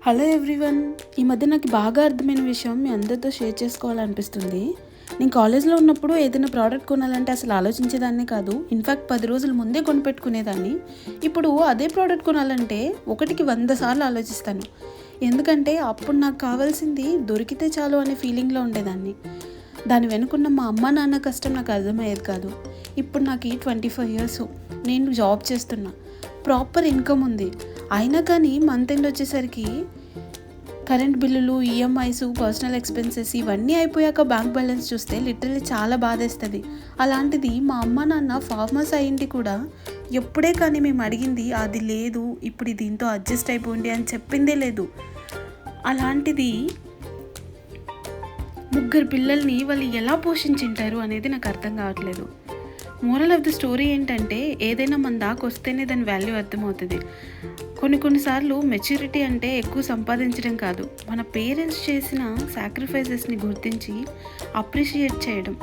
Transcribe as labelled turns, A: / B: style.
A: Hello everyone. ఈ మధ్య నాకు బాగా అర్థమైన విషయం మీ అందరితో షేర్ చేసుకోవాలనిపిస్తుంది. నేను కాలేజ్లో ఉన్నప్పుడు ఏదైనా ప్రోడక్ట్ కొనాలంటే అసలు ఆలోచించేదాన్ని కాదు. ఇన్ఫ్యాక్ట్ 10 రోజుల ముందే కొనిపెట్టుకునేదాన్ని. ఇప్పుడు అదే ప్రోడక్ట్ కొనాలంటే ఒకటికి 100 సార్లు ఆలోచిస్తాను. ఎందుకంటే అప్పుడు నాకు కావాల్సింది దొరికితే చాలు అనే ఫీలింగ్లో ఉండేదాన్ని. దాని వెనుకున్న మా అమ్మ నాన్న కష్టం నాకు అర్థమయ్యేది కాదు. ఇప్పుడు నాకు 25 ఇయర్స్, నేను జాబ్ చేస్తున్నా, ప్రాపర్ ఇన్కమ్ ఉంది. అయినా కానీ మంత్ ఎండ్ వచ్చేసరికి కరెంట్ బిల్లులు, ఈఎంఐస్, పర్సనల్ ఎక్స్పెన్సెస్ ఇవన్నీ అయిపోయాక బ్యాంక్ బ్యాలెన్స్ చూస్తే లిటరల్లీ చాలా బాధేస్తుంది. అలాంటిది మా అమ్మ నాన్న ఫార్మర్స్ అయ్యింది కూడా ఎప్పుడే కానీ మేము అడిగింది అది లేదు, ఇప్పుడు దీంతో అడ్జస్ట్ అయిపోండి అని చెప్పిందే లేదు. అలాంటిది ముగ్గురు పిల్లల్ని వాళ్ళు ఎలా పోషించింటారు అనేది నాకు అర్థం కావట్లేదు. మోరల్ ఆఫ్ ది స్టోరీ ఏంటంటే, ఏదైనా మన దాకా వస్తేనే దాని వాల్యూ అర్థమవుతుంది. కొన్నిసార్లు మెచ్యూరిటీ అంటే ఎక్కువ సంపాదించడం కాదు, మన పేరెంట్స్ చేసిన సాక్రిఫైసెస్ని గుర్తించి అప్రిషియేట్ చేయడం.